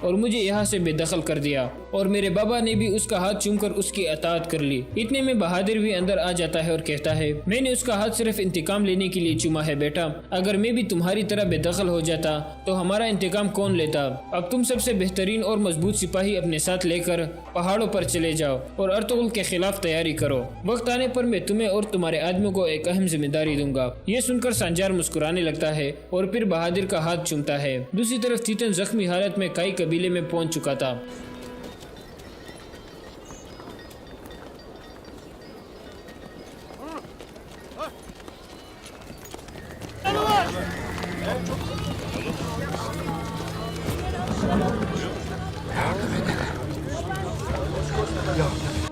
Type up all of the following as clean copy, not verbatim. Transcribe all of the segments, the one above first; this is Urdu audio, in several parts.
اور مجھے یہاں سے بے دخل کر دیا، اور میرے بابا نے بھی اس کا ہاتھ چوم کر اس کی اطاعت کر لی۔ اتنے میں بہادر بھی اندر آ جاتا ہے اور کہتا ہے میں نے اس کا ہاتھ صرف انتقام لینے کے لیے چوما ہے بیٹا، اگر میں بھی تمہاری طرح بے دخل ہو جاتا تو ہمارا انتقام کون لیتا؟ اب تم سب سے بہترین اور مضبوط سپاہی اپنے ساتھ لے کر پہاڑوں پر چلے جاؤ اور ارطغرل کے خلاف تیاری کرو، وقت آنے پر میں تمہیں اور تمہارے آدمیوں کو ایک اہم ذمہ داری دوں گا۔ یہ سن کر سانجار مسکرانے لگتا ہے اور پھر بہادر کا ہاتھ چومتا ہے۔ دوسری طرف تیتن زخمی حالت میں کائی قبیلے میں پہنچ چکا تھا۔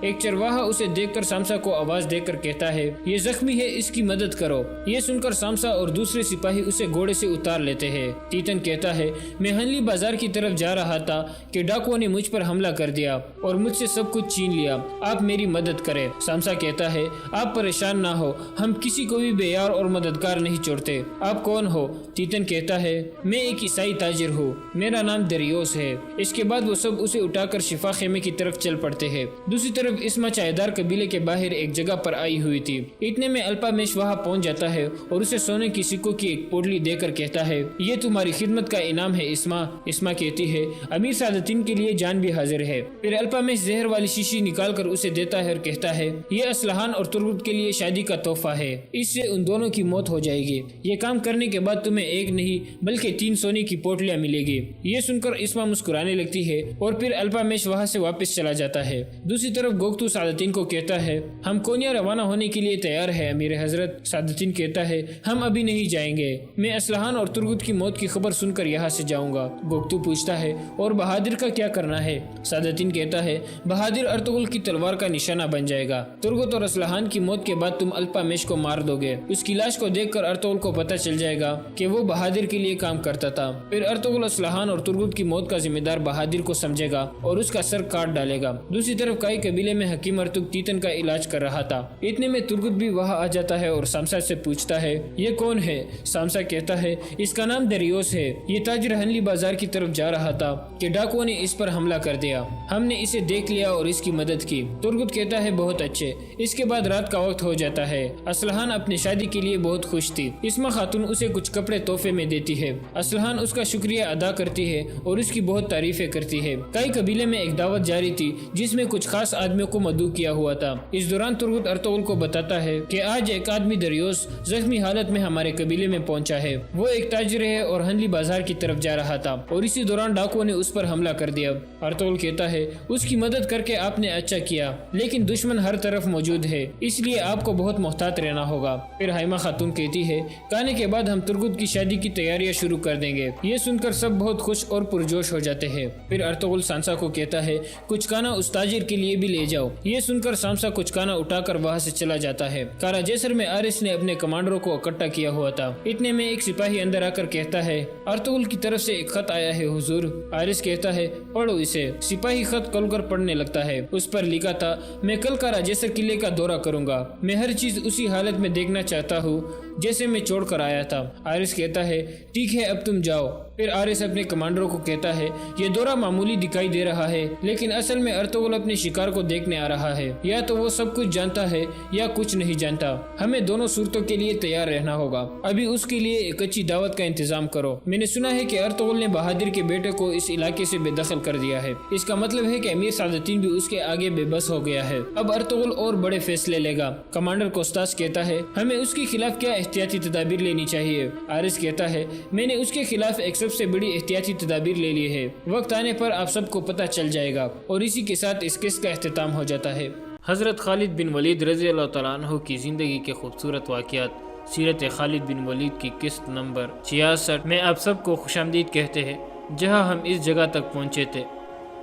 ایک چرواہا اسے دیکھ کر سامسا کو آواز دے کر کہتا ہے یہ زخمی ہے، اس کی مدد کرو۔ یہ سن کر سامسا اور دوسرے سپاہی اسے گھوڑے سے اتار لیتے ہیں۔ تیتن کہتا ہے میں ہنلی بازار کی طرف جا رہا تھا کہ ڈاکوؤں نے مجھ پر حملہ کر دیا اور مجھ سے سب کچھ چھین لیا، آپ میری مدد کریں۔ سامسا کہتا ہے آپ پریشان نہ ہو، ہم کسی کو بھی بے یار اور مددگار نہیں چھوڑتے۔ آپ کون ہو؟ تیتن کہتا ہے میں ایک عیسائی تاجر ہوں، میرا نام دریوس ہے۔ اس کے بعد وہ سب اسے اٹھا کر شفا خیمے کی طرف چل پڑتے ہیں۔ دوسری طرف اسما چائےدار قبیلے کے باہر ایک جگہ پر آئی ہوئی تھی۔ اتنے میں الپامیش وہاں پہنچ جاتا ہے اور اسے سونے کی سکوں کی ایک پوٹلی دے کر کہتا ہے یہ تمہاری خدمت کا انعام ہے اسما۔ اسما کہتی ہے امیر سعادتین کے لیے جان بھی حاضر ہے۔ پھر الپامیش زہر والی شیشی نکال کر اسے دیتا ہے اور کہتا ہے یہ اسلحان اور تربت کے لیے شادی کا تحفہ ہے، اس سے ان دونوں کی موت ہو جائے گی۔ یہ کام کرنے کے بعد تمہیں ایک نہیں بلکہ 3 سونے کی پوٹلیاں ملے گی۔ یہ سن کر اسما مسکرانے لگتی ہے اور پھر الپامیش وہاں سے واپس چلا جاتا ہے۔ دوسری طرف گوگتو سعادتین کو کہتا ہے ہم کونیا روانہ ہونے کے لیے تیار ہے امیر حضرت۔ سعادتین کہتا ہے ہم ابھی نہیں جائیں گے، میں اسلحان اور ترگت کی موت کی خبر سن کر یہاں سے جاؤں گا۔ گوگتو پوچھتا ہے اور بہادر کا کیا کرنا ہے؟ سعادتین کہتا ہے بہادر ارطغرل کی تلوار کا نشانہ بن جائے گا، ترگت اور اسلحان کی موت کے بعد تم الپامیش کو مار دو گے، اس کی لاش کو دیکھ کر ارطغرل کو پتہ چل جائے گا کہ وہ بہادر کے لیے کام کرتا تھا۔ پھر ارطغرل اسلحان اور ترگت کی موت کا ذمہ دار بہادر کو سمجھے گا اور اس کا سر کاٹ ڈالے گا۔ دوسری طرف کائی قبیلے میں حکیم ارتک تیتن کا علاج کر رہا تھا۔ اتنے میں ترگت بھی وہاں آ جاتا ہے اور سامسا سے پوچھتا ہے یہ کون ہے؟ سامسا کہتا ہے اس کا نام دریوس ہے، یہ تاجر ہنلی بازار کی طرف جا رہا تھا کہ ڈاکوؤں نے اس پر حملہ کر دیا، ہم نے اسے دیکھ لیا اور اس کی مدد کی۔ ترگت کہتا ہے بہت اچھے۔ اس کے بعد رات کا وقت ہو جاتا ہے۔ اسلحان اپنی شادی کے لیے بہت خوش تھی۔ اسما خاتون اسے کچھ کپڑے تحفے میں دیتی ہے۔ اسلحان اس کا شکریہ ادا کرتی ہے اور اس کی بہت تعریفیں کرتی ہے۔ کئی قبیلے میں ایک دعوت جاری تھی جس میں کچھ خاص آدمیوں کو مدعو کیا ہوا تھا۔ اس دوران ترگت ارطغرل کو بتاتا ہے کہ آج ایک آدمی دریوس زخمی حالت میں ہمارے قبیلے میں پہنچا ہے، وہ ایک تاجر ہے اور ہنلی بازار کی طرف جا رہا تھا اور اسی دوران ڈاکوؤں نے اس پر حملہ کر دیا۔ ارطغرل کہتا ہے اس کی مدد کر کے آپ نے اچھا کیا، لیکن دشمن ہر طرف موجود ہے، اس لیے آپ کو بہت محتاط رہنا ہوگا۔ پھر ہائمہ خاتون کہتی ہے کھانے کے بعد ہم ترگت کی شادی کی تیاریاں شروع کر دیں گے۔ یہ سن کر سب بہت خوش اور پرجوش ہو جاتے ہیں۔ پھر ارطغرل سانسا کو کہتا ہے کچھ کھانا اس تاجر کے لیے بھی لے جاؤ۔ یہ سن کر سانسا کچھ کھانا اٹھا کر وہاں سے چلا جاتا ہے۔ کارا جیسر میں آرس نے اپنے کمانڈروں کو اکٹھا کیا ہوا تھا۔ اتنے میں ایک سپاہی اندر آ کر کہتا ہے ارطغرل کی طرف سے ایک خط آیا ہے حضور۔ آرس کہتا ہے پڑھو اسے۔ سپاہی خط کھول کر پڑھنے لگتا ہے۔ اس پر لکھا تھا میں کل کارا جیسر قلعے کا دورہ کروں گا، میں ہر چیز اسی حالت میں دیکھنا چاہتا ہوں جیسے میں چھوڑ کر آیا تھا۔ آرس کہتا ہے ٹھیک ہے اب تم جاؤ۔ پھر آرس اپنے کمانڈروں کو کہتا ہے یہ دورہ معمولی دکھائی دے رہا ہے لیکن اصل میں ارطغرل اپنے شکار کو دیکھنے آ رہا ہے، یا تو وہ سب کچھ جانتا ہے یا کچھ نہیں جانتا، ہمیں دونوں صورتوں کے لیے تیار رہنا ہوگا۔ ابھی اس کے لیے ایک اچھی دعوت کا انتظام کرو۔ میں نے سنا ہے کہ ارطغرل نے بہادر کے بیٹے کو اس علاقے سے بے دخل کر دیا ہے، اس کا مطلب ہے کہ امیر سعادتین بھی اس کے آگے بے بس ہو گیا ہے، اب ارطغرل اور بڑے فیصلے لے گا۔ کمانڈر کوستاس کہتا ہے ہمیں اس کے خلاف کیا احتیاطی تدابیر لینی چاہیے؟ آرس کہتا ہے میں نے اس کے خلاف ایک سب سے بڑی احتیاطی تدابیر لے لی ہے، وقت آنے پر آپ سب کو پتہ چل جائے گا۔ اور اسی کے ساتھ اس کیس کا اختتام ہو جاتا ہے۔ حضرت خالد بن ولید رضی اللہ تعالیٰ عنہ کی زندگی کے خوبصورت واقعات، سیرت خالد بن ولید کی قسط نمبر 66 میں آپ سب کو خوش آمدید کہتے ہیں۔ جہاں ہم اس جگہ تک پہنچے تھے،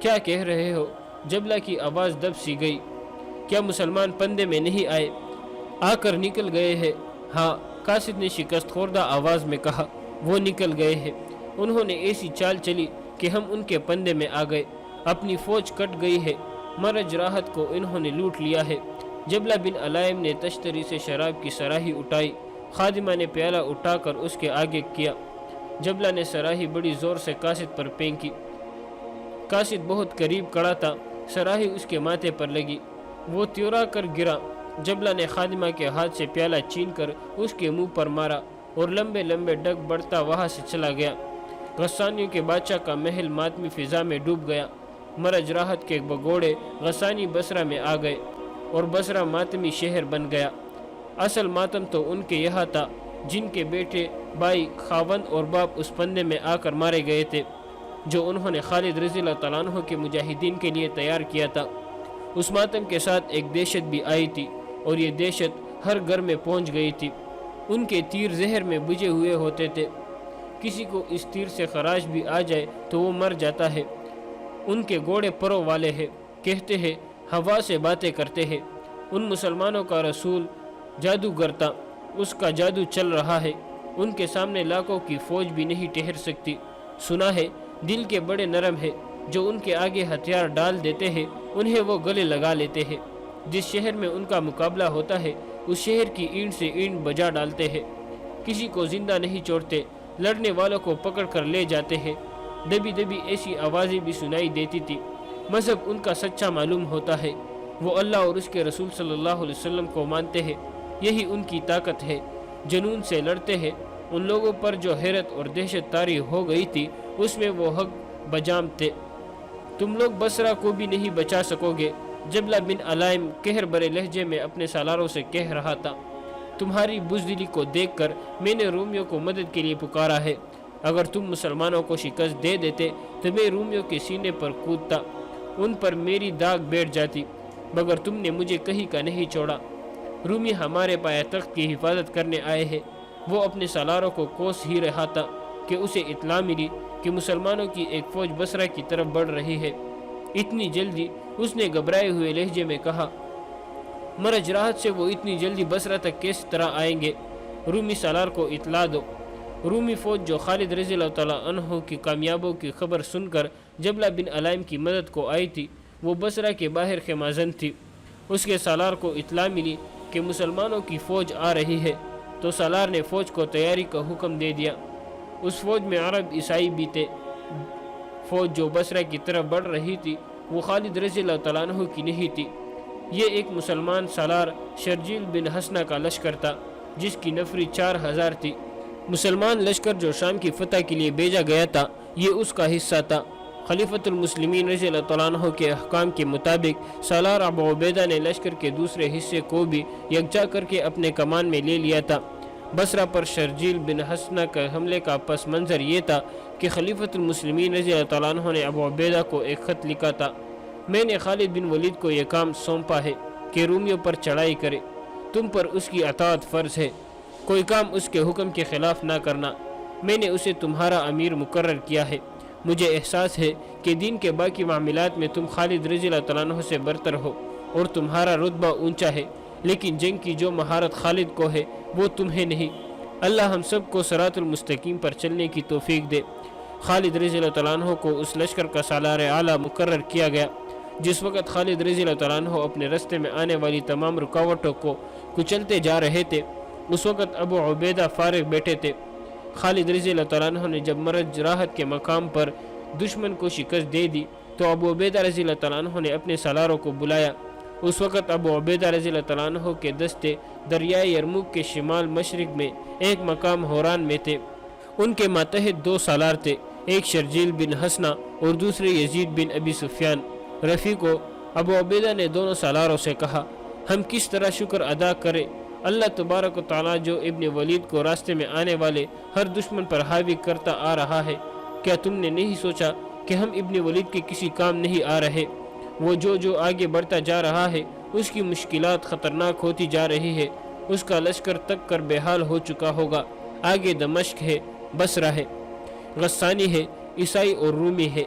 کیا کہہ رہے ہو؟ جبلہ کی آواز دب سی گئی۔ کیا مسلمان پندے میں نہیں آئے؟ آ کر نکل گئے ہیں؟ ہاں، قاصد نے شکست خوردہ آواز میں کہا، وہ نکل گئے ہیں۔ انہوں نے ایسی چال چلی کہ ہم ان کے پندے میں آ گئے، اپنی فوج کٹ گئی ہے، مرج راحت کو انہوں نے لوٹ لیا ہے۔ جبلہ بن علائم نے تشتری سے شراب کی سراہی اٹھائی، خادمہ نے پیالہ اٹھا کر اس کے آگے کیا، جبلہ نے سراہی بڑی زور سے قاصد پر پھینکی۔ قاصد بہت قریب کڑا تھا، سراہی اس کے ماتھے پر لگی، وہ تیورا کر گرا۔ جبلہ نے خادمہ کے ہاتھ سے پیالہ چھین کر اس کے منہ پر مارا اور لمبے لمبے ڈگ بڑھتا وہاں سے چلا گیا۔ غسانیوں کے بادشاہ کا محل ماتمی فضا میں ڈوب گیا۔ مرج راحت کے بگوڑے غسانی بصرہ میں آ گئے اور بصرہ ماتمی شہر بن گیا۔ اصل ماتم تو ان کے یہاں تھا جن کے بیٹے، بھائی، خاوند اور باپ اس پندے میں آ کر مارے گئے تھے جو انہوں نے خالد رضی اللہ تعالیٰ عنہ کے مجاہدین کے لیے تیار کیا تھا۔ اس ماتم کے ساتھ ایک دہشت بھی آئی تھی اور یہ دہشت ہر گھر میں پہنچ گئی تھی۔ ان کے تیر زہر میں بجھے ہوئے ہوتے تھے، کسی کو اس تیر سے خراش بھی آ جائے تو وہ مر جاتا ہے۔ ان کے گھوڑے پروں والے ہیں، کہتے ہیں ہوا سے باتیں کرتے ہیں۔ ان مسلمانوں کا رسول جادوگر تھا، اس کا جادو چل رہا ہے، ان کے سامنے لاکھوں کی فوج بھی نہیں ٹھہر سکتی۔ سنا ہے دل کے بڑے نرم ہے، جو ان کے آگے ہتھیار ڈال دیتے ہیں انہیں وہ گلے لگا لیتے ہیں۔ جس شہر میں ان کا مقابلہ ہوتا ہے اس شہر کی اینٹ سے اینٹ بجا ڈالتے ہیں، کسی کو زندہ نہیں چھوڑتے، لڑنے والوں کو پکڑ کر لے جاتے ہیں۔ دبی دبی ایسی آوازیں بھی سنائی دیتی تھی۔ مذہب ان کا سچا معلوم ہوتا ہے، وہ اللہ اور اس کے رسول صلی اللہ علیہ وسلم کو مانتے ہیں، یہی ان کی طاقت ہے۔ جنون سے لڑتے ہیں۔ ان لوگوں پر جو حیرت اور دہشت طاری ہو گئی تھی اس میں وہ حق بجام تھے۔ تم لوگ بصرہ کو بھی نہیں بچا سکو گے۔ جبلہ بن علائم قہر برے لہجے میں اپنے سالاروں سے کہہ رہا تھا، تمہاری بزدلی کو دیکھ کر میں نے رومیوں کو مدد کے لیے پکارا ہے۔ اگر تم مسلمانوں کو شکست دے دیتے تو میں رومیوں کے سینے پر کودتا، ان پر میری داغ بیٹھ جاتی، مگر تم نے مجھے کہیں کا نہیں چھوڑا۔ رومی ہمارے پایا تخت کی حفاظت کرنے آئے ہیں۔ وہ اپنے سالاروں کو کوس ہی رہا تھا کہ اسے اطلاع ملی کہ مسلمانوں کی ایک فوج بصرہ کی طرف بڑھ رہی ہے۔ اتنی جلدی؟ اس نے گھبرائے ہوئے لہجے میں کہا۔ مرج راحت سے وہ اتنی جلدی بصرہ تک کس طرح آئیں گے؟ رومی سالار کو اطلاع دو۔ رومی فوج جو خالد رضی اللہ تعالیٰ عنہ کی کامیابوں کی خبر سن کر جبلہ بن علائم کی مدد کو آئی تھی، وہ بصرہ کے باہر خیمہ تھی۔ اس کے سالار کو اطلاع ملی کہ مسلمانوں کی فوج آ رہی ہے، تو سالار نے فوج کو تیاری کا حکم دے دیا۔ اس فوج میں عرب عیسائی بھی تھے۔ فوج جو بصرہ کی طرف بڑھ رہی تھی وہ خالد رضی اللہ تعالیٰ عنہ کی نہیں تھی، یہ ایک مسلمان سالار شرجیل بن حسنہ کا لشکر تھا جس کی نفری 4000 تھی۔ مسلمان لشکر جو شام کی فتح کے لیے بھیجا گیا تھا یہ اس کا حصہ تھا۔ خلیفۃ المسلمین رضی اللہ تعالیٰ عنہ کے احکام کے مطابق سالار ابو عبیدہ نے لشکر کے دوسرے حصے کو بھی یکجا کر کے اپنے کمان میں لے لیا تھا۔ بصرہ پر شرجیل بن حسنہ کا حملے کا پس منظر یہ تھا کہ خلیفۃ المسلمین رضی اللہ تعالیٰ عنہ نے ابو عبیدہ کو ایک خط لکھا تھا، میں نے خالد بن ولید کو یہ کام سونپا ہے کہ رومیوں پر چڑھائی کرے، تم پر اس کی اطاعت فرض ہے، کوئی کام اس کے حکم کے خلاف نہ کرنا، میں نے اسے تمہارا امیر مقرر کیا ہے، مجھے احساس ہے کہ دین کے باقی معاملات میں تم خالد رضی اللہ تعالیٰ عنہ سے برتر ہو اور تمہارا رتبہ اونچا ہے، لیکن جنگ کی جو مہارت خالد کو ہے وہ تمہیں نہیں۔ اللہ ہم سب کو صراط المستقیم پر چلنے کی توفیق دے۔ خالد رضی اللہ تعالیٰ عنہ کو اس لشکر کا سالار اعلیٰ مقرر کیا گیا۔ جس وقت خالد رضی اللہ تعالیٰ عنہ اپنے رستے میں آنے والی تمام رکاوٹوں کو کچلتے جا رہے تھے، اس وقت ابو عبیدہ فارغ بیٹھے تھے۔ خالد رضی اللہ تعالیٰ عنہ نے جب مرج راحت کے مقام پر دشمن کو شکست دے دی تو ابو عبیدہ رضی اللہ تعالیٰ عنہ نے اپنے سالاروں کو بلایا۔ اس وقت ابو عبیدہ رضی اللہ تعالیٰ عنہ کے دستے دریائے یرموک کے شمال مشرق میں ایک مقام حوران میں تھے۔ ان کے ماتحت 2 سالار تھے، ایک شرجیل بن حسنہ اور دوسرے یزید بن ابی سفیان۔ رفیقو، ابو عبیدہ نے دونوں سالاروں سے کہا، ہم کس طرح شکر ادا کریں؟ اللہ تبارک و تعالیٰ جو ابن ولید کو راستے میں آنے والے ہر دشمن پر حاوی کرتا آ رہا ہے، کیا تم نے نہیں سوچا کہ ہم ابن ولید کے کسی کام نہیں آ رہے؟ وہ جو آگے بڑھتا جا رہا ہے اس کی مشکلات خطرناک ہوتی جا رہی ہے، اس کا لشکر تک کر بے حال ہو چکا ہوگا۔ آگے دمشق ہے، بصرہ ہے، غسانی ہے، عیسائی اور رومی ہے۔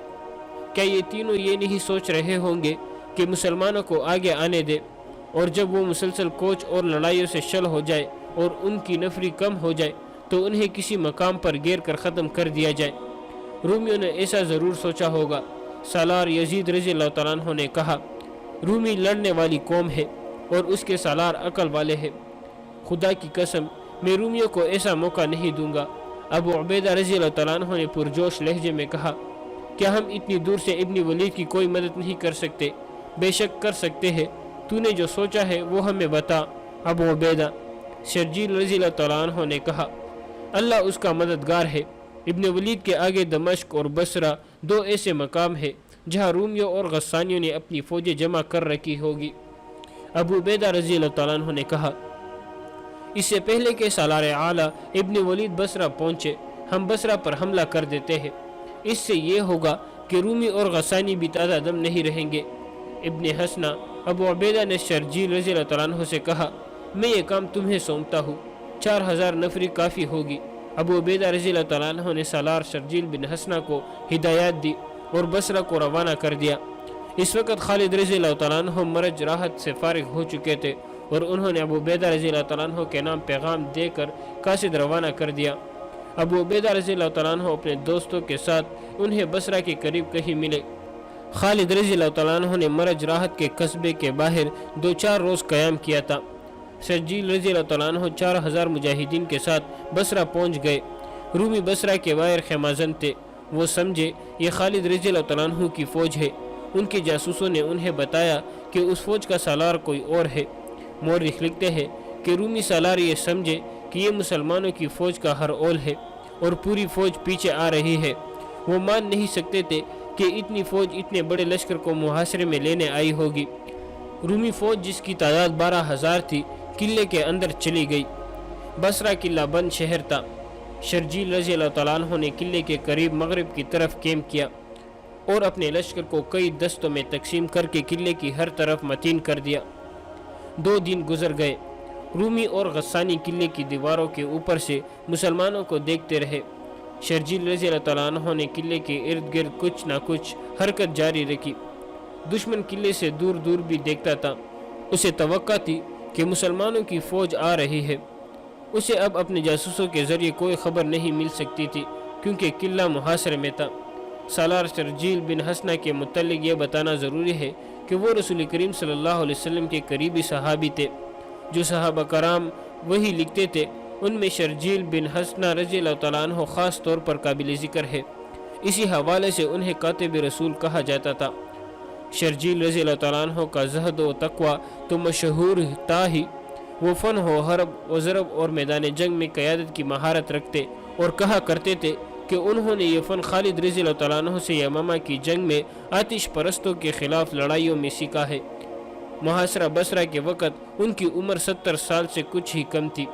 کیا یہ تینوں یہ نہیں سوچ رہے ہوں گے کہ مسلمانوں کو آگے آنے دے، اور جب وہ مسلسل کوچ اور لڑائیوں سے شل ہو جائے اور ان کی نفری کم ہو جائے تو انہیں کسی مقام پر گھیر کر ختم کر دیا جائے؟ رومیوں نے ایسا ضرور سوچا ہوگا۔ سالار یزید رضی اللہ تعالیٰ عنہ نے کہا، رومی لڑنے والی قوم ہے اور اس کے سالار عقل والے ہیں، خدا کی قسم میں رومیوں کو ایسا موقع نہیں دوں گا۔ ابو عبیدہ رضی اللہ تعالیٰ عنہ نے پرجوش لہجے میں کہا، کیا ہم اتنی دور سے ابن ولید کی کوئی مدد نہیں کر سکتے؟ بے شک کر سکتے ہیں، تو نے جو سوچا ہے وہ ہمیں بتا۔ ابو عبیدہ شرجیل رضی اللہ تعالیٰ عنہ نے کہا، اللہ اس کا مددگار ہے۔ ابن ولید کے آگے دمشق اور بصرہ دو ایسے مقام ہیں جہاں رومیوں اور غسانیوں نے اپنی فوجیں جمع کر رکھی ہوگی۔ ابو عبیدہ رضی اللہ تعالیٰ عنہ نے کہا، اس سے پہلے کہ سالار اعلیٰ ابن ولید بصرہ پہنچے ہم بصرہ پر حملہ کر دیتے ہیں۔ اس سے یہ ہوگا کہ رومی اور غسانی بھی تازہ دم نہیں رہیں گے۔ ابن حسنہ ابو عبیدہ نے شرجیل رضی اللہ تعالیٰ عنہ سے کہا، میں یہ کام تمہیں سونپتا ہوں، 4000 نفری کافی ہوگی۔ ابو عبیدہ رضی اللہ تعالیٰ عنہ نے سالار شرجیل بن حسنہ کو ہدایات دی اور بصرہ کو روانہ کر دیا۔ اس وقت خالد رضی اللہ تعالیٰ عنہ مرج راحت سے فارغ ہو چکے تھے اور انہوں نے ابو عبیدہ رضی اللہ تعالیٰ عنہ کے نام پیغام دے کر قاصد روانہ کر دیا۔ ابو عبیدہ رضی اللہ تعالیٰ عنہ اپنے دوستوں کے ساتھ انہیں بصرہ کے قریب کہیں ملے۔ خالد رضی اللہ تعالیٰ عنہ نے مرج راحت کے قصبے کے باہر 2-4 روز قیام کیا تھا۔ شرجیل رضی اللہ تعالیٰ عنہ 4000 مجاہدین کے ساتھ بصرہ پہنچ گئے۔ رومی بصرہ کے باہر خیمازن تھے۔ وہ سمجھے یہ خالد رضی اللہ تعالیٰ عنہ کی فوج ہے۔ ان کے جاسوسوں نے انہیں بتایا کہ اس فوج کا سالار کوئی اور ہے۔ مورخ لکھتے ہیں کہ رومی سالار یہ سمجھے کہ یہ مسلمانوں کی فوج کا ہر اول ہے اور پوری فوج پیچھے آ رہی ہے۔ وہ مان نہیں سکتے تھے کہ اتنی فوج اتنے بڑے لشکر کو محاصرے میں لینے آئی ہوگی۔ رومی فوج جس کی تعداد 12000 تھی قلعے کے اندر چلی گئی۔ بصرہ قلعہ بند شہر تھا۔ شرجیل رضی اللہ تعالیٰ عنہ نے قلعے کے قریب مغرب کی طرف کیمپ کیا اور اپنے لشکر کو کئی دستوں میں تقسیم کر کے قلعے کی ہر طرف متین کر دیا۔ 2 دن گزر گئے۔ رومی اور غسانی قلعے کی دیواروں کے اوپر سے مسلمانوں کو دیکھتے رہے۔ شرجیل رضی اللہ تعالیٰ عنہ نے قلعے کے ارد گرد کچھ نہ کچھ حرکت جاری رکھی۔ دشمن قلعے سے دور دور بھی دیکھتا تھا۔ اسے توقع تھی کہ مسلمانوں کی فوج آ رہی ہے۔ اسے اب اپنے جاسوسوں کے ذریعے کوئی خبر نہیں مل سکتی تھی کیونکہ قلعہ محاصرے میں تھا۔ سالار شرجیل بن حسنہ کے متعلق یہ بتانا ضروری ہے کہ وہ رسول کریم صلی اللہ علیہ وسلم کے قریبی صحابی تھے۔ جو صحابہ کرام وہی لکھتے تھے ان میں شرجیل بن حسنہ رضی اللہ تعالیٰ عنہ خاص طور پر قابل ذکر ہے۔ اسی حوالے سے انہیں کاتب رسول کہا جاتا تھا۔ شرجیل رضی اللہ تعالیٰ عنہ کا زہد و تقوی تو مشہور تھا ہی، وہ فن و حرب و ضرب اور میدان جنگ میں قیادت کی مہارت رکھتے اور کہا کرتے تھے کہ انہوں نے یہ فن خالد رضی اللہ تعالیٰ عنہ سے یمامہ کی جنگ میں آتش پرستوں کے خلاف لڑائیوں میں سیکھا ہے۔ محاصرہ بصرہ کے وقت ان کی عمر 70 سال سے کچھ ہی کم تھی۔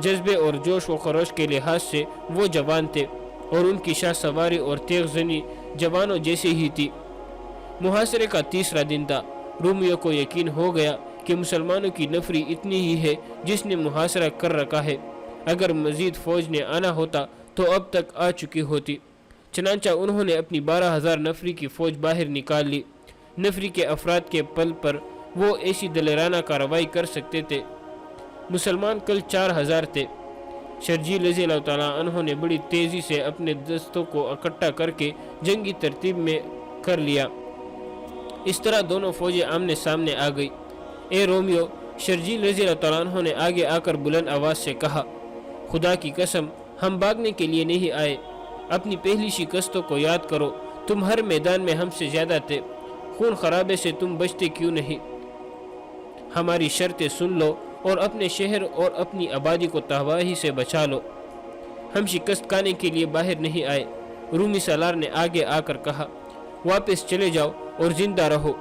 جذبے اور جوش و خروش کے لحاظ سے وہ جوان تھے اور ان کی شاہ سواری اور تیغ زنی جوانوں جیسی ہی تھی۔ محاصرے کا 3را دن تھا۔ رومیوں کو یقین ہو گیا کہ مسلمانوں کی نفری اتنی ہی ہے جس نے محاصرہ کر رکھا ہے۔ اگر مزید فوج نے آنا ہوتا تو اب تک آ چکی ہوتی۔ چنانچہ انہوں نے اپنی 12000 نفری کی فوج باہر نکال لی۔ نفری کے افراد کے پل پر وہ ایسی دلیرانہ کارروائی کر سکتے تھے۔ مسلمان کل 4000 تھے۔ شرجیل رضی اللہ تعالیٰ عنہ نے بڑی تیزی سے اپنے دستوں کو اکٹھا کر کے جنگی ترتیب میں کر لیا۔ اس طرح دونوں فوجیں آمنے سامنے آ گئی۔ اے رومیو، شرجیل رضی اللہ تعالیٰ عنہ نے آگے آ کر بلند آواز سے کہا، خدا کی قسم ہم بھاگنے کے لیے نہیں آئے۔ اپنی پہلی شکستوں کو یاد کرو۔ تم ہر میدان میں ہم سے زیادہ تھے۔ خون خرابے سے تم بچتے کیوں نہیں؟ ہماری شرطیں سن لو اور اپنے شہر اور اپنی آبادی کو تباہی سے بچا لو۔ ہم شکست کھانے کے لیے باہر نہیں آئے۔ رومی سالار نے آگے آ کر کہا، واپس چلے جاؤ اور زندہ رہو۔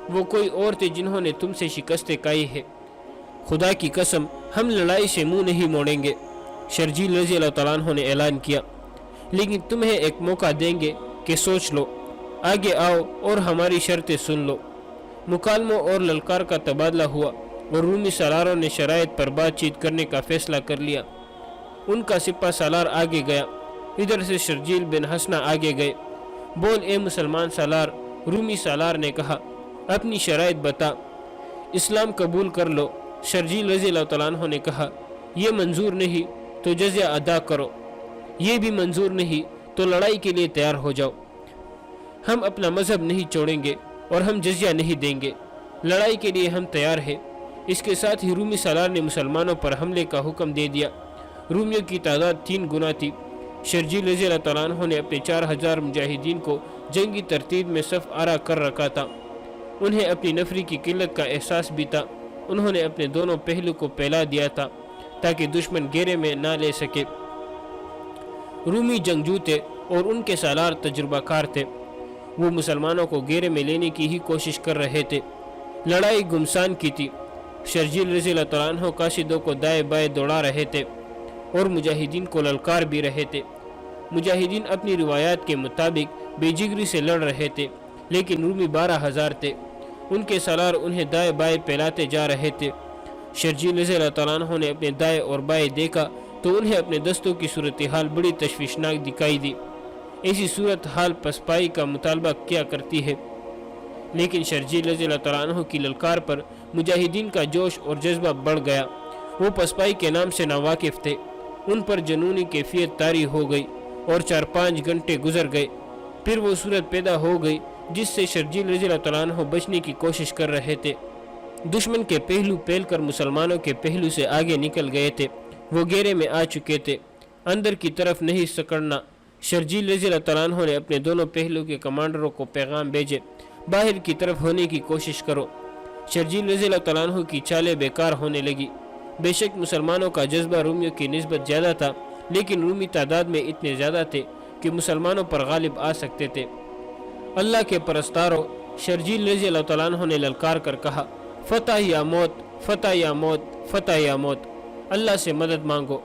وہ کوئی اور تھے جنہوں نے تم سے شکستیں کھائی ہے۔ خدا کی قسم ہم لڑائی سے منہ نہیں موڑیں گے، شرجیل رضی اللہ تعالیٰ عنہ نے اعلان کیا، لیکن تمہیں ایک موقع دیں گے کہ سوچ لو۔ آگے آؤ اور ہماری شرطیں سن لو۔ مکالموں اور للکار کا تبادلہ ہوا اور رومی سالاروں نے شرائط پر بات چیت کرنے کا فیصلہ کر لیا۔ ان کا سپہ سالار آگے گیا، ادھر سے شرجیل بن حسنہ آگے گئے۔ بول اے مسلمان سالار، رومی سالار نے کہا، اپنی شرائط بتا، اسلام قبول کر لو۔ شرجیل رضی اللہ تعالیٰ عنہ نے کہا، یہ منظور نہیں تو جزیہ ادا کرو، یہ بھی منظور نہیں تو لڑائی کے لیے تیار ہو جاؤ۔ ہم اپنا مذہب نہیں چھوڑیں گے اور ہم جزیہ نہیں دیں گے، لڑائی کے لیے ہم تیار ہیں۔ اس کے ساتھ ہی رومی سالار نے مسلمانوں پر حملے کا حکم دے دیا۔ رومیوں کی تعداد 3 گنا تھی۔ شرجیل رضی اللہ تعالیٰ عنہ نے اپنے 4000 مجاہدین کو جنگی ترتیب میں صف آرا کر رکھا تھا۔ انہیں اپنی نفری کی قلت کا احساس بھی تھا۔ انہوں نے اپنے دونوں پہلو کو پھیلا دیا تھا تاکہ دشمن گھیرے میں نہ لے سکے۔ رومی جنگجو تھے اور ان کے سالار تجربہ کار تھے۔ وہ مسلمانوں کو گھیرے میں لینے کی ہی کوشش کر رہے تھے۔ لڑائی گمسان کی تھی۔ شرجیل رضی اللہ تعالیٰ عنہ قاصدوں کو دائیں بائیں دوڑا رہے تھے اور مجاہدین کو للکار بھی رہے تھے۔ مجاہدین اپنی روایات کے مطابق بے جگری سے لڑ رہے تھے، لیکن رومی 12,000 تھے۔ ان کے سالار انہیں دائیں بائیں پھیلاتے جا رہے تھے۔ شرجیل رضی اللہ تعالیٰ عنہ نے اپنے دائیں اور بائیں دیکھا تو انہیں اپنے دستوں کی صورتحال بڑی تشویشناک دکھائی دی۔ ایسی صورتحال پسپائی کا مطالبہ کیا کرتی ہے، لیکن شرجیل رضی اللہ تعالیٰ عنہ کی للکار پر مجاہدین کا جوش اور جذبہ بڑھ گیا۔ وہ پسپائی کے نام سے ناواقف تھے۔ ان پر جنونی کیفیت طاری ہو گئی اور 4-5 گھنٹے گزر گئے۔ پھر وہ صورت پیدا ہو گئی جس سے شرجیل رضی اللہ تعالیٰ عنہ بچنے کی کوشش کر رہے تھے۔ دشمن کے پہلو پھیل کر مسلمانوں کے پہلو سے آگے نکل گئے تھے۔ وہ گھیرے میں آ چکے تھے۔ اندر کی طرف نہیں سکڑنا۔ شرجیل رضی اللہ تعالیٰ عنہ نے اپنے دونوں پہلو کے کمانڈروں کو پیغام بھیجے، باہر کی طرف ہونے کی کوشش کرو۔ شرجیل رضی اللہ تعالیٰ عنہ کی چالیں بیکار ہونے لگی۔ بے شک مسلمانوں کا جذبہ رومیوں کی نسبت زیادہ تھا، لیکن رومی تعداد میں اتنے زیادہ تھے کہ مسلمانوں پر غالب آ سکتے تھے۔ اللہ کے پرستاروں، شرجیل رضی اللہ تعالیٰ عنہ نے للکار کر کہا، فتح یا موت، فتح یا موت، فتح یا موت۔ اللہ سے مدد مانگو،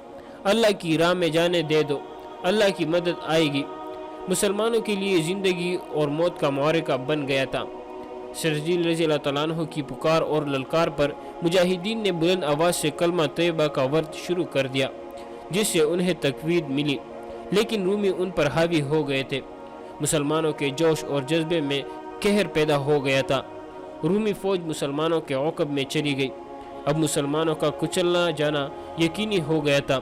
اللہ کی راہ میں جانے دے دو، اللہ کی مدد آئے گی۔ مسلمانوں کے لیے زندگی اور موت کا معرکہ بن گیا تھا۔ شرجیل رضی اللہ تعالیٰ عنہ کی پکار اور للکار پر مجاہدین نے بلند آواز سے کلمہ طیبہ کا ورد شروع کر دیا، جس سے انہیں تقویت ملی، لیکن رومی ان پر حاوی ہو گئے تھے۔ مسلمانوں کے جوش اور جذبے میں قہر پیدا ہو گیا تھا۔ رومی فوج مسلمانوں کے عقب میں چلی گئی۔ اب مسلمانوں کا کچلنا جانا یقینی ہو گیا تھا۔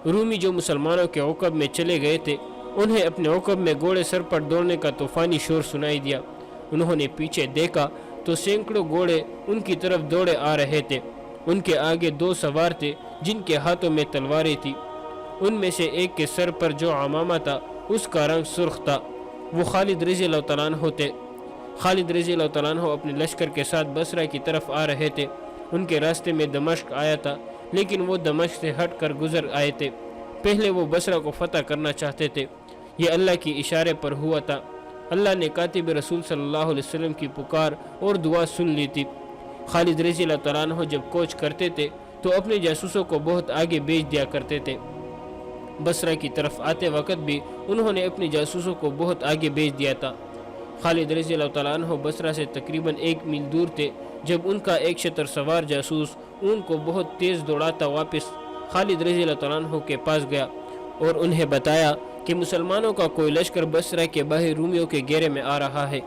رومی جو مسلمانوں کے عقب میں چلے گئے تھے، انہیں اپنے عقب میں گھوڑے سر پر دوڑنے کا طوفانی شور سنائی دیا۔ انہوں نے پیچھے دیکھا تو سینکڑوں گھوڑے ان کی طرف دوڑے آ رہے تھے۔ ان کے آگے 2 سوار تھے جن کے ہاتھوں میں تلواریں تھیں۔ ان میں سے ایک کے سر پر جو عمامہ تھا اس کا رنگ سرخ تھا۔ وہ خالد رضی اللہ تعالیٰ عنہ تھے۔ خالد رضی اللہ تعالیٰ عنہ اپنے لشکر کے ساتھ بصرہ کی طرف آ رہے تھے۔ ان کے راستے میں دمشق آیا تھا، لیکن وہ دمشق سے ہٹ کر گزر آئے تھے۔ پہلے وہ بصرہ کو فتح کرنا چاہتے تھے۔ یہ اللہ کی اشارے پر ہوا تھا۔ اللہ نے کاتب رسول صلی اللہ علیہ وسلم کی پکار اور دعا سن لی تھی۔ خالد رضی اللہ تعالیٰ عنہ جب کوچ کرتے تھے تو اپنے جاسوسوں کو بہت آگے بھیج دیا کرتے تھے۔ بصرہ کی طرف آتے وقت بھی انہوں نے اپنے جاسوسوں کو بہت آگے بھیج دیا تھا۔ خالد رضی اللہ تعالیٰ عنہ بصرہ سے تقریباً 1 میل دور تھے جب ان کا ایک شتر سوار جاسوس ان کو بہت تیز دوڑاتا واپس خالد رضی اللہ تعالیٰ عنہ کے پاس گیا اور انہیں بتایا کہ مسلمانوں کا کوئی لشکر بصرہ کے باہر رومیوں کے گھیرے میں آ رہا ہے۔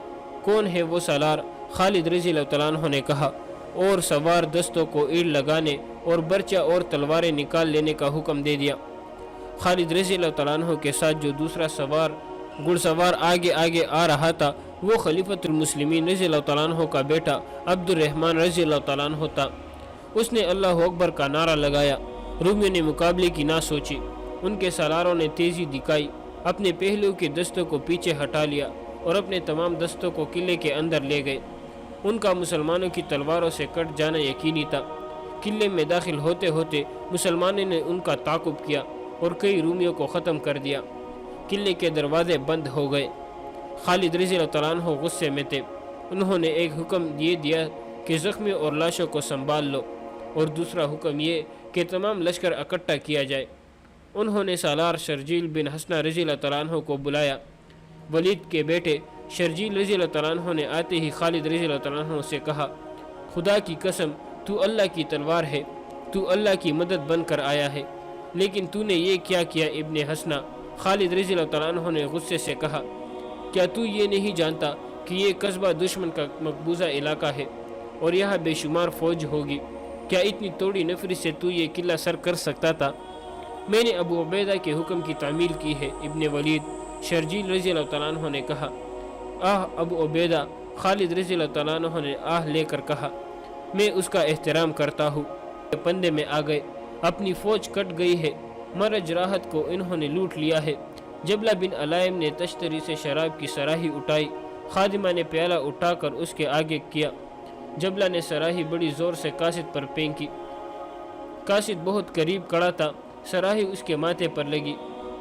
کون ہے وہ سالار؟ خالد رضی اللہ تعالیٰ عنہ نے کہا، اور سوار دستوں کو ایڑ لگانے اور برچہ اور تلواریں نکال لینے کا حکم دے دیا۔ خالد رضی اللہ تعالیٰ عنہ کے ساتھ جو دوسرا گھڑ سوار آگے آ رہا تھا وہ خلیفۃ المسلمین رضی اللہ تعالیٰ عنہ کا بیٹا عبد الرحمن رضی اللہ تعالیٰ عنہ تھا۔ اس نے اللہ اکبر کا نعرہ لگایا۔ رومیوں نے مقابلے کی نہ سوچی۔ ان کے سالاروں نے تیزی دکھائی، اپنے پہلو کے دستوں کو پیچھے ہٹا لیا اور اپنے تمام دستوں کو قلعے کے اندر لے گئے۔ ان کا مسلمانوں کی تلواروں سے کٹ جانا یقینی تھا۔ قلعے میں داخل ہوتے ہوتے مسلمانوں نے ان کا تعاقب کیا اور کئی رومیوں کو ختم کر دیا۔ قلعے کے دروازے بند ہو گئے۔ خالد رضی اللہ تعالیٰ عنہ غصے میں تھے۔ انہوں نے ایک حکم یہ دیا کہ زخمیوں اور لاشوں کو سنبھال لو، اور دوسرا حکم یہ کہ تمام لشکر اکٹھا کیا جائے۔ انہوں نے سالار شرجیل بن حسنہ رضی اللہ تعالیٰ عنہ کو بلایا۔ ولید کے بیٹے شرجیل رضی اللہ تعالیٰ عنہ نے آتے ہی خالد رضی اللہ تعالیٰ عنہ سے کہا، خدا کی قسم تو اللہ کی تلوار ہے، تو اللہ کی مدد بن کر آیا ہے، لیکن تو نے یہ کیا کیا ابن حسنہ؟ خالد رضی اللہ تعالیٰ عنہ نے غصے سے کہا، کیا تو یہ نہیں جانتا کہ یہ قصبہ دشمن کا مقبوضہ علاقہ ہے اور یہاں بے شمار فوج ہوگی؟ کیا اتنی توڑی نفری سے تو یہ قلعہ سر کر سکتا تھا؟ میں نے ابو عبیدہ کے حکم کی تعمیل کی ہے ابن ولید، شرجیل رضی اللہ تعالیٰ عنہ نے کہا۔ آہ ابو عبیدہ، خالد رضی اللہ تعالیٰ عنہ نے آہ لے کر کہا، میں اس کا احترام کرتا ہوں۔ پندے میں آ گئے، اپنی فوج کٹ گئی ہے، مرج راحت کو انہوں نے لوٹ لیا ہے۔ جبلہ بن علائم نے تشتری سے شراب کی سراہی اٹھائی، خادمہ نے پیالہ اٹھا کر اس کے آگے کیا۔ جبلہ نے سراہی بڑی زور سے قاصد پر پھینکی۔ قاصد بہت قریب کھڑا تھا، سراہی اس کے ماتھے پر لگی،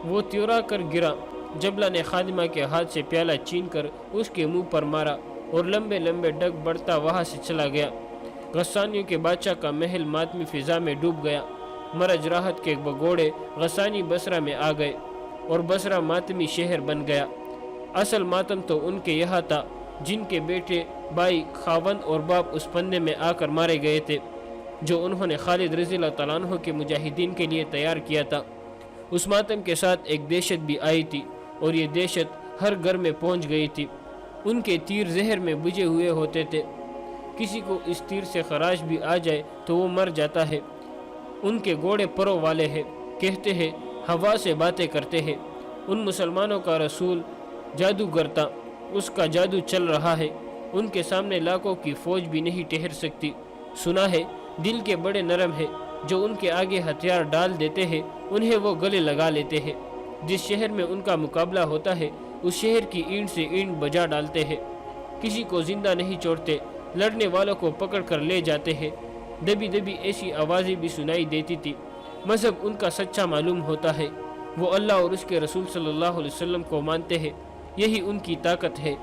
وہ تیورا کر گرا۔ جبلہ نے خادمہ کے ہاتھ سے پیالہ چھین کر اس کے منہ پر مارا اور لمبے لمبے ڈگ بڑھتا وہاں سے چلا گیا۔ غسانیوں کے بادشاہ کا محل ماتمی فضا میں ڈوب گیا۔ مرج راحت کے بگوڑے غسانی بصرہ میں آ گئے اور بصرہ ماتمی شہر بن گیا۔ اصل ماتم تو ان کے یہاں تھا جن کے بیٹے، بھائی، خاوند اور باپ اس پندے میں آ کر مارے گئے تھے جو انہوں نے خالد رضی اللہ تعالیٰ عنہ کے مجاہدین کے لیے تیار کیا تھا۔ اس ماتم کے ساتھ ایک دہشت بھی آئی تھی اور یہ دہشت ہر گھر میں پہنچ گئی تھی۔ ان کے تیر زہر میں بجھے ہوئے ہوتے تھے، کسی کو اس تیر سے خراش بھی آ جائے تو وہ مر جاتا ہے۔ ان کے گھوڑے پروں والے ہیں، کہتے ہیں ہوا سے باتیں کرتے ہیں۔ ان مسلمانوں کا رسول جادوگر تھا، اس کا جادو چل رہا ہے، ان کے سامنے لاکھوں کی فوج بھی نہیں ٹھہر سکتی۔ سنا ہے دل کے بڑے نرم ہے، جو ان کے آگے ہتھیار ڈال دیتے ہیں انہیں وہ گلے لگا لیتے ہیں۔ جس شہر میں ان کا مقابلہ ہوتا ہے اس شہر کی اینٹ سے اینٹ بجا ڈالتے ہیں، کسی کو زندہ نہیں چھوڑتے، لڑنے والوں کو پکڑ کر لے جاتے ہیں۔ دبی دبی ایسی آوازیں بھی سنائی دیتی تھی۔ مذہب ان کا سچا معلوم ہوتا ہے، وہ اللہ اور اس کے رسول صلی اللہ علیہ وسلم کو مانتے ہیں، یہی ان کی طاقت ہے۔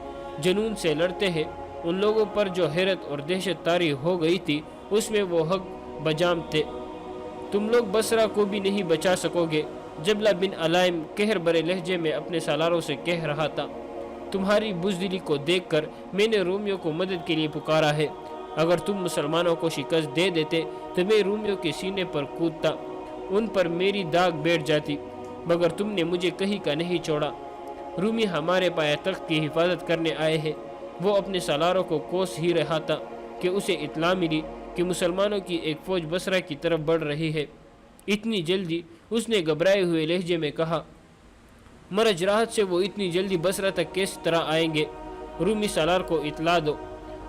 جنون سے لڑتے ہیں۔ ان لوگوں پر جو حیرت اور دہشت طاری ہو گئی تھی اس میں وہ حق بجام تھے۔ تم لوگ بصرہ کو بھی نہیں بچا سکو گے۔ جبلہ بن علائم قہر برے لہجے میں اپنے سالاروں سے کہہ رہا تھا، تمہاری بزدلی کو دیکھ کر میں نے رومیوں کو مدد کے لیے پکارا ہے۔ اگر تم مسلمانوں کو شکست دے دیتے تو میں رومیوں کے سینے پر کودتا، ان پر میری داغ بیٹھ جاتی، مگر تم نے مجھے کہیں کا نہیں چھوڑا۔ رومی ہمارے پایا تخت کی حفاظت کرنے آئے ہیں۔ وہ اپنے سالاروں کو کوس ہی رہا تھا کہ اسے اطلاع ملی کہ مسلمانوں کی ایک فوج بصرہ کی طرف بڑھ رہی ہے۔ اتنی جلدی؟ اس نے گھبرائے ہوئے لہجے میں کہا۔ مرج راحت سے وہ اتنی جلدی بصرہ تک کس طرح آئیں گے؟ رومی سالار کو اطلاع دو۔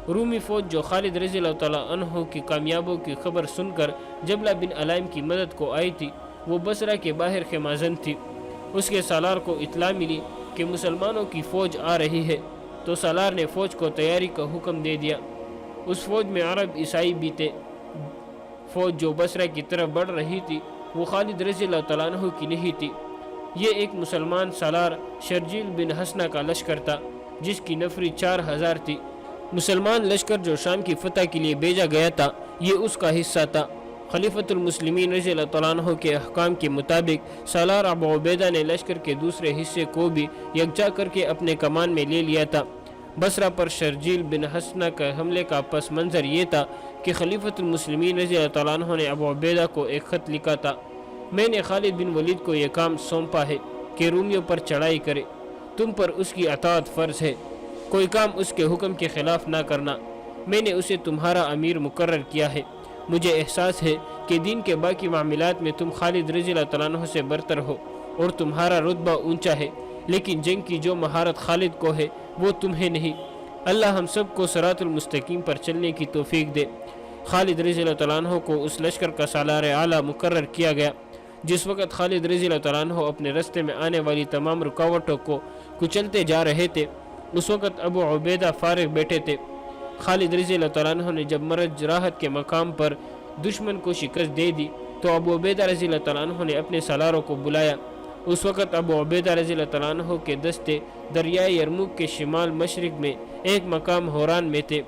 رومی فوج جو خالد رضی اللہ تعالیٰ عنہ کی کامیابوں کی خبر سن کر جبلہ بن علائم کی مدد کو آئی تھی، وہ بصرہ کے باہر خیمہ تھی۔ اس کے سالار کو اطلاع ملی کہ مسلمانوں کی فوج آ رہی ہے، تو سالار نے فوج کو تیاری کا حکم دے دیا۔ اس فوج میں عرب عیسائی بھی تھے۔ فوج جو بصرہ کی طرف بڑھ رہی تھی وہ خالد رضی اللہ تعالیٰ عنہ کی نہیں تھی، یہ ایک مسلمان سالار شرجیل بن حسنہ کا لشکر تھا جس کی نفری 4000 تھی۔ مسلمان لشکر جو شام کی فتح کے لیے بھیجا گیا تھا یہ اس کا حصہ تھا۔ خلیفۃ المسلمین رضی اللہ تعالیٰ عنہ کے احکام کے مطابق سالار ابو عبیدہ نے لشکر کے دوسرے حصے کو بھی یکجا کر کے اپنے کمان میں لے لیا تھا۔ بصرہ پر شرجیل بن حسنہ کا حملے کا پس منظر یہ تھا کہ خلیفۃ المسلمین رضی اللہ تعالیٰ عنہ نے ابو عبیدہ کو ایک خط لکھا تھا، میں نے خالد بن ولید کو یہ کام سونپا ہے کہ رومیوں پر چڑھائی کرے، تم پر اس کی اطاعت فرض ہے، کوئی کام اس کے حکم کے خلاف نہ کرنا، میں نے اسے تمہارا امیر مقرر کیا ہے۔ مجھے احساس ہے کہ دین کے باقی معاملات میں تم خالد رضی اللہ تعالیٰ عنہ سے برتر ہو اور تمہارا رتبہ اونچا ہے، لیکن جنگ کی جو مہارت خالد کو ہے وہ تمہیں نہیں۔ اللہ ہم سب کو صراط المستقیم پر چلنے کی توفیق دے۔ خالد رضی اللہ تعالیٰ عنہ کو اس لشکر کا سالار اعلیٰ مقرر کیا گیا۔ جس وقت خالد رضی اللہ تعالیٰ عنہ اپنے رستے میں آنے والی تمام رکاوٹوں کو کچلتے جا رہے تھے، اس وقت ابو عبیدہ فارغ بیٹھے تھے۔ خالد رضی اللہ تعالیٰ عنہ نے جب مرج راحت کے مقام پر دشمن کو شکست دے دی تو ابو عبیدہ رضی اللہ تعالیٰ عنہ نے اپنے سالاروں کو بلایا۔ اس وقت ابو عبیدہ رضی اللہ تعالیٰ عنہ کے دستے دریائے یرموک کے شمال مشرق میں ایک مقام حوران میں تھے۔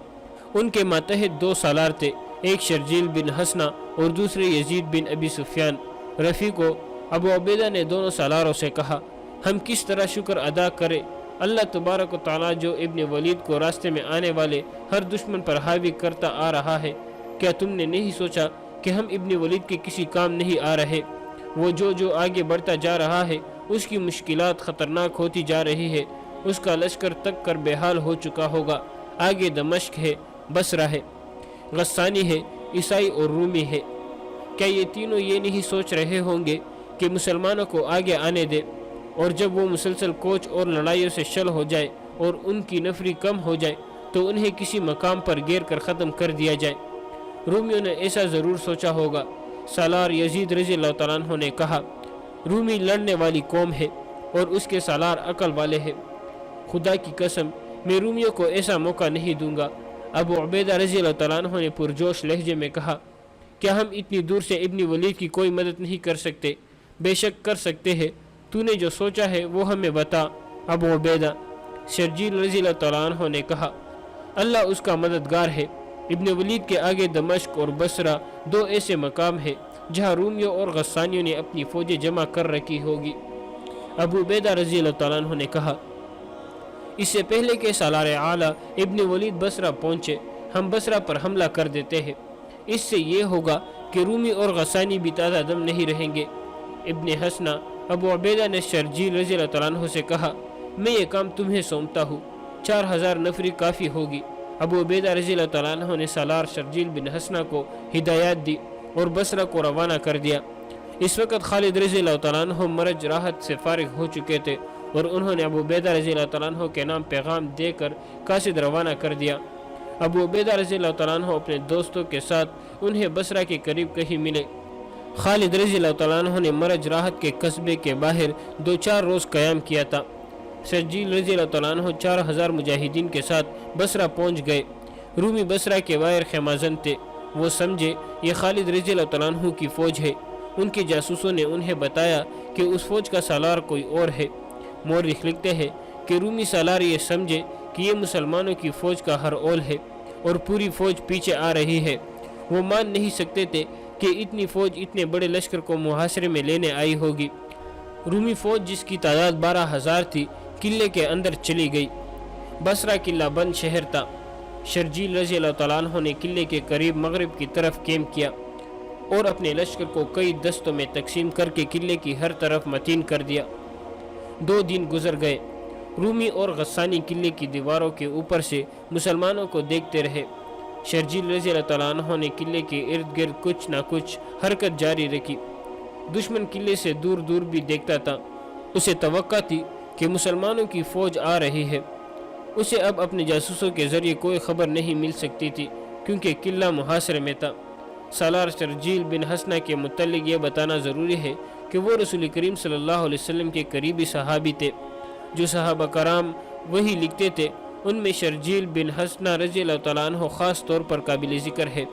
ان کے ماتحت 2 سالار تھے، ایک شرجیل بن حسنہ اور دوسرے یزید بن ابی سفیان۔ رفیقو، ابو عبیدہ نے دونوں سالاروں سے کہا، ہم کس طرح شکر ادا کریں؟ اللہ تبارک و تعالیٰ جو ابن ولید کو راستے میں آنے والے ہر دشمن پر حاوی کرتا آ رہا ہے، کیا تم نے نہیں سوچا کہ ہم ابن ولید کے کسی کام نہیں آ رہے؟ وہ جو آگے بڑھتا جا رہا ہے اس کی مشکلات خطرناک ہوتی جا رہی ہے، اس کا لشکر تک کر بے حال ہو چکا ہوگا۔ آگے دمشق ہے، بصرہ ہے، غسانی ہے، عیسائی اور رومی ہے۔ کیا یہ تینوں یہ نہیں سوچ رہے ہوں گے کہ مسلمانوں کو آگے آنے دے، اور جب وہ مسلسل کوچ اور لڑائیوں سے شل ہو جائے اور ان کی نفری کم ہو جائے تو انہیں کسی مقام پر گھیر کر ختم کر دیا جائے؟ رومیوں نے ایسا ضرور سوچا ہوگا۔ سالار یزید رضی اللہ تعالیٰ عنہ نے کہا، رومی لڑنے والی قوم ہے اور اس کے سالار عقل والے ہیں۔ خدا کی قسم میں رومیوں کو ایسا موقع نہیں دوں گا۔ ابو عبیدہ رضی اللہ تعالیٰ عنہ نے پرجوش لہجے میں کہا، کیا ہم اتنی دور سے ابن ولید کی کوئی مدد نہیں کر سکتے؟ بے شک کر سکتے ہیں، تو نے جو سوچا ہے وہ ہمیں بتا۔ ابو عبیدہ شرجیل رضی اللہ تعالیٰ عنہ نے کہا، اللہ اس کا مددگار ہے۔ ابن ولید کے آگے دمشق اور بصرہ دو ایسے مقام ہیں جہاں رومیوں اور غسانیوں نے اپنی فوجیں جمع کر رکھی ہوگی۔ ابو عبیدہ رضی اللہ تعالیٰ عنہ نے کہا، اس سے پہلے کہ سالار اعلیٰ ابن ولید بصرہ پہنچے ہم بصرہ پر حملہ کر دیتے ہیں۔ اس سے یہ ہوگا کہ رومی اور غسانی بھی تازہ دم نہیں رہیں گے۔ ابن حسنہ ابو عبیدہ نے شرجیل رضی اللہ تعالیٰ عنہ سے کہا، میں یہ کام تمہیں سونپتا ہوں، 4000 نفری کافی ہوگی۔ ابو عبیدہ رضی اللہ تعالیٰ عنہ نے سالار شرجیل بن حسنہ کو ہدایات دی اور بصرہ کو روانہ کر دیا۔ اس وقت خالد رضی اللہ تعالیٰ عنہ مرج راحت سے فارغ ہو چکے تھے اور انہوں نے ابو عبیدہ رضی اللہ تعالیٰ عنہ کے نام پیغام دے کر قاصد روانہ کر دیا۔ ابو عبیدہ رضی اللہ تعالیٰ عنہ اپنے دوستوں کے ساتھ انہیں بصرہ کے قریب کہیں ملے۔ خالد رضی اللہ تعالیٰ عنہ نے مرج راحت کے قصبے کے باہر 2-4 روز قیام کیا تھا۔ شرجیل رضی اللہ تعالیٰ عنہ 4000 مجاہدین کے ساتھ بصرہ پہنچ گئے۔ رومی بصرہ کے باہر خیمازن تھے۔ وہ سمجھے یہ خالد رضی اللہ تعالیٰ عنہ کی فوج ہے۔ ان کے جاسوسوں نے انہیں بتایا کہ اس فوج کا سالار کوئی اور ہے۔ مورخ لکھتے ہیں کہ رومی سالار یہ سمجھے کہ یہ مسلمانوں کی فوج کا ہر اول ہے اور پوری فوج پیچھے آ رہی ہے۔ وہ مان نہیں سکتے تھے کہ اتنی فوج اتنے بڑے لشکر کو محاصرے میں لینے آئی ہوگی۔ رومی فوج جس کی تعداد 12000 تھی قلعے کے اندر چلی گئی۔ بصرہ قلعہ بند شہر تھا۔ شرجیل رضی اللہ تعالیٰ عنہ نے قلعے کے قریب مغرب کی طرف کیمپ کیا اور اپنے لشکر کو کئی دستوں میں تقسیم کر کے قلعے کی ہر طرف متین کر دیا۔ 2 دن گزر گئے۔ رومی اور غسانی قلعے کی دیواروں کے اوپر سے مسلمانوں کو دیکھتے رہے۔ شرجیل رضی اللہ تعالیٰ عنہ نے قلعے کے ارد گرد کچھ نہ کچھ حرکت جاری رکھی۔ دشمن قلعے سے دور دور بھی دیکھتا تھا۔ اسے توقع تھی کہ مسلمانوں کی فوج آ رہی ہے۔ اسے اب اپنے جاسوسوں کے ذریعے کوئی خبر نہیں مل سکتی تھی کیونکہ قلعہ محاصرے میں تھا۔ سالار شرجیل بن حسنہ کے متعلق یہ بتانا ضروری ہے کہ وہ رسول کریم صلی اللہ علیہ وسلم کے قریبی صحابی تھے۔ جو صحابہ کرام وہی لکھتے تھے ان میں شرجیل بن حسنہ رضی اللہ تعالیٰ عنہ خاص طور پر قابل ذکر ہے۔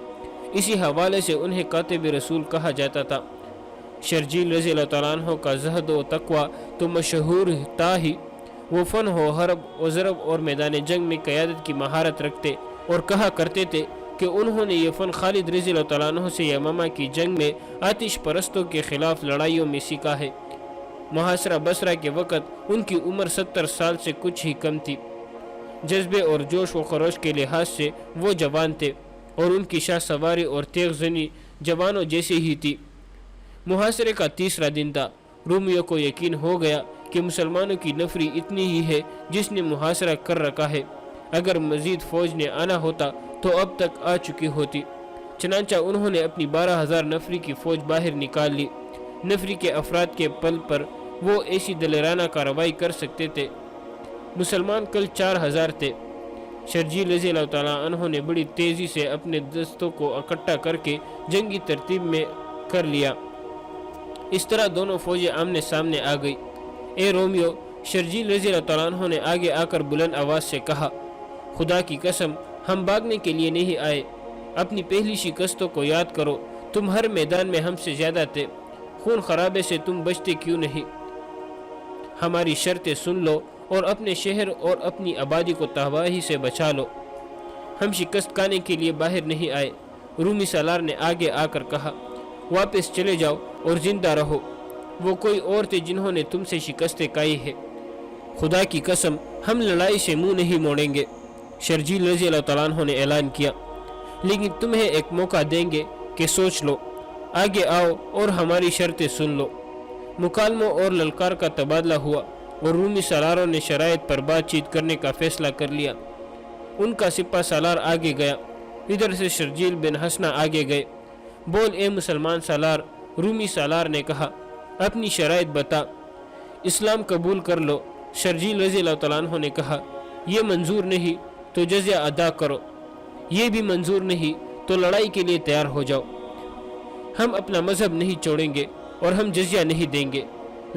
اسی حوالے سے انہیں کاتب رسول کہا جاتا تھا۔ شرجیل رضی اللہ تعالیٰ عنہ کا زہد و تقوی تو مشہور تھا ہی، وہ فن و حرب و ضرب اور میدان جنگ میں قیادت کی مہارت رکھتے اور کہا کرتے تھے کہ انہوں نے یہ فن خالد رضی اللہ تعالیٰ عنہ سے یمامہ کی جنگ میں آتش پرستوں کے خلاف لڑائیوں میں سیکھا ہے۔ محاصرہ بصرہ کے وقت ان کی عمر 70 سال سے کچھ ہی کم تھی۔ جذبے اور جوش و خروش کے لحاظ سے وہ جوان تھے اور ان کی شاہ سواری اور تیغ زنی جوانوں جیسی ہی تھی۔ محاصرے کا 3را دن تھا۔ رومیوں کو یقین ہو گیا کہ مسلمانوں کی نفری اتنی ہی ہے جس نے محاصرہ کر رکھا ہے۔ اگر مزید فوج نے آنا ہوتا تو اب تک آ چکی ہوتی۔ چنانچہ انہوں نے اپنی 12000 نفری کی فوج باہر نکال لی۔ نفری کے افراد کے پل پر وہ ایسی دلیرانہ کارروائی کر سکتے تھے۔ مسلمان کل 4000 تھے۔ شرجیل رضی اللہ تعالیٰ عنہ نے بڑی تیزی سے اپنے دستوں کو اکٹھا کر کے جنگی ترتیب میں کر لیا۔ اس طرح دونوں فوجیں آمنے سامنے آ گئی۔ اے رومیو، شرجیل رضی اللہ تعالیٰ عنہ نے آگے آ کر بلند آواز سے کہا، خدا کی قسم ہم بھاگنے کے لیے نہیں آئے۔ اپنی پہلی شکستوں کو یاد کرو۔ تم ہر میدان میں ہم سے زیادہ تھے۔ خون خرابے سے تم بچتے کیوں نہیں؟ ہماری شرطیں سن لو اور اپنے شہر اور اپنی آبادی کو تباہی سے بچا لو۔ ہم شکست کھانے کے لیے باہر نہیں آئے۔ رومی سالار نے آگے آ کر کہا، واپس چلے جاؤ اور زندہ رہو۔ وہ کوئی اور تھے جنہوں نے تم سے شکستیں کھائی ہے۔ خدا کی قسم ہم لڑائی سے منہ نہیں موڑیں گے، شرجیل رضی اللہ تعالیٰ عنہ نے اعلان کیا، لیکن تمہیں ایک موقع دیں گے کہ سوچ لو۔ آگے آؤ اور ہماری شرطیں سن لو۔ مکالموں اور للکار کا تبادلہ ہوا اور رومی سالاروں نے شرائط پر بات چیت کرنے کا فیصلہ کر لیا۔ ان کا سپہ سالار آگے گیا، ادھر سے شرجیل بن حسنہ آگے گئے۔ بول اے مسلمان سالار، رومی سالار نے کہا، اپنی شرائط بتا۔ اسلام قبول کر لو۔ شرجیل رضی اللہ تعالیٰ عنہ نے کہا، یہ منظور نہیں تو جزیہ ادا کرو، یہ بھی منظور نہیں تو لڑائی کے لیے تیار ہو جاؤ۔ ہم اپنا مذہب نہیں چھوڑیں گے اور ہم جزیہ نہیں دیں گے۔